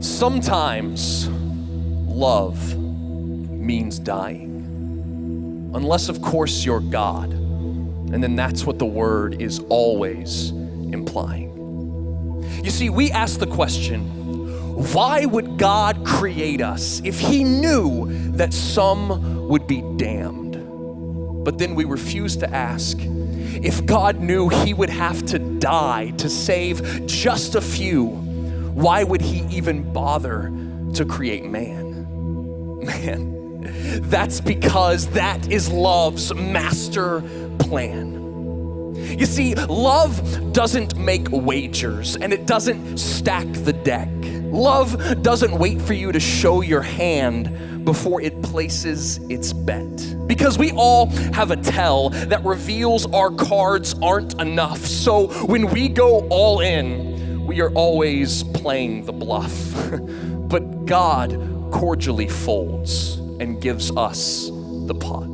Sometimes love means dying. Unless, of course, you're God. And then that's what the word is always implying. You see, we ask the question, why would God create us if he knew that some would be damned? But then we refuse to ask, if God knew he would have to die to save just a few, why would he even bother to create man? Man, that's because that is love's master plan. You see, love doesn't make wagers and it doesn't stack the deck. Love doesn't wait for you to show your hand before it places its bet. Because we all have a tell that reveals our cards aren't enough. So when we go all in, we are always playing the bluff. But God cordially folds and gives us the pot.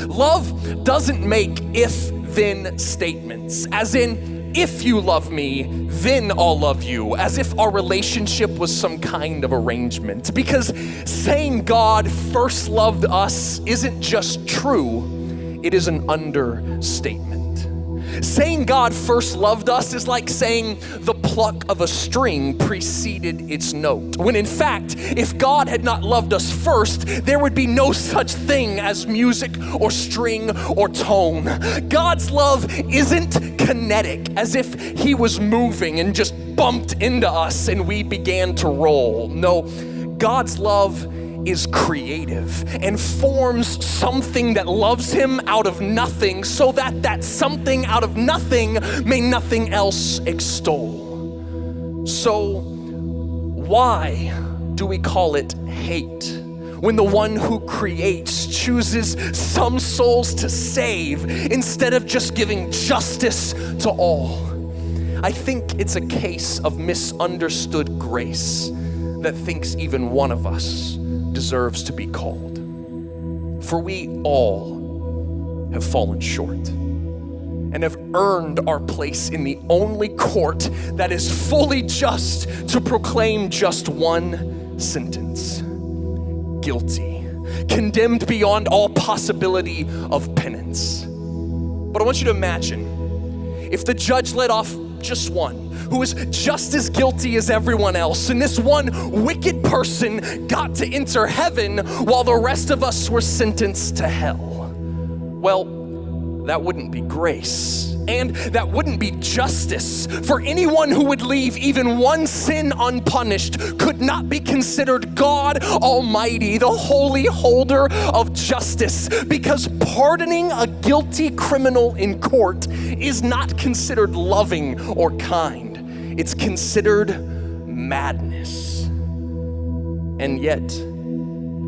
Love doesn't make if-then statements, as in, if you love me, then I'll love you, as if our relationship was some kind of arrangement. Because saying God first loved us isn't just true, it is an understatement. Saying God first loved us is like saying the pluck of a string preceded its note. When in fact, if God had not loved us first, there would be no such thing as music or string or tone. God's love isn't kinetic, as if he was moving and just bumped into us and we began to roll. No, God's love is creative and forms something that loves him out of nothing, so that that something out of nothing may nothing else extol. So why do we call it hate when the one who creates chooses some souls to save instead of just giving justice to all? I think it's a case of misunderstood grace that thinks even one of us deserves to be called. For we all have fallen short and have earned our place in the only court that is fully just to proclaim just one sentence: guilty, condemned beyond all possibility of penance. But I want you to imagine if the judge let off just one who is just as guilty as everyone else, and this one wicked person got to enter heaven while the rest of us were sentenced to hell. Well, that wouldn't be grace, and that wouldn't be justice. For anyone who would leave even one sin unpunished could not be considered God Almighty, the holy holder of justice, because pardoning a guilty criminal in court is not considered loving or kind. It's considered madness. And yet,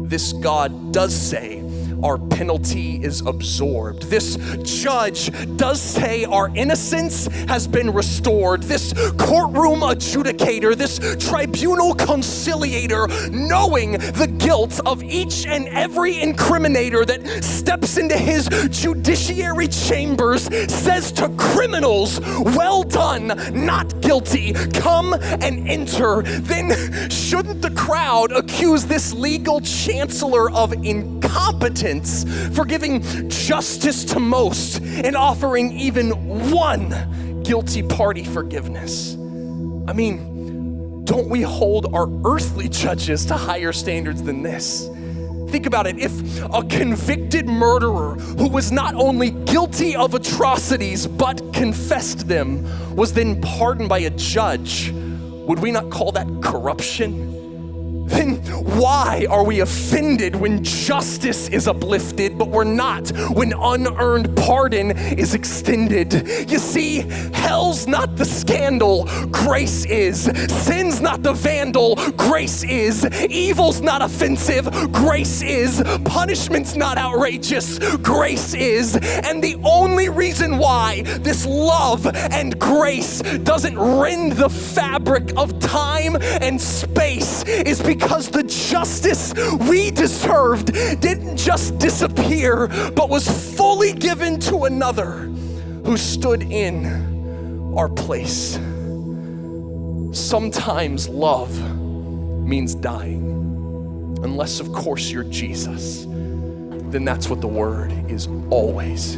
this God does say our penalty is absorbed. This judge does say our innocence has been restored. This courtroom adjudicator, this tribunal conciliator, knowing the guilt of each and every incriminator that steps into his judiciary chambers, says to criminals, well done, not guilty, come and enter. Then shouldn't the crowd accuse this legal chancellor of incompetence for giving justice to most and offering even one guilty party forgiveness? I mean, don't we hold our earthly judges to higher standards than this? Think about it. If a convicted murderer who was not only guilty of atrocities but confessed them was then pardoned by a judge, would we not call that corruption? Then why are we offended when justice is uplifted, but we're not when unearned pardon is extended? You see, hell's not the scandal, grace is. Sin's not the vandal, grace is. Evil's not offensive, grace is. Punishment's not outrageous, grace is. And the only reason why this love and grace doesn't rend the fabric of time and space is because the justice we deserved didn't just disappear, but was fully given to another who stood in our place. Sometimes love means dying. Unless, of course, you're Jesus, then that's what the word is always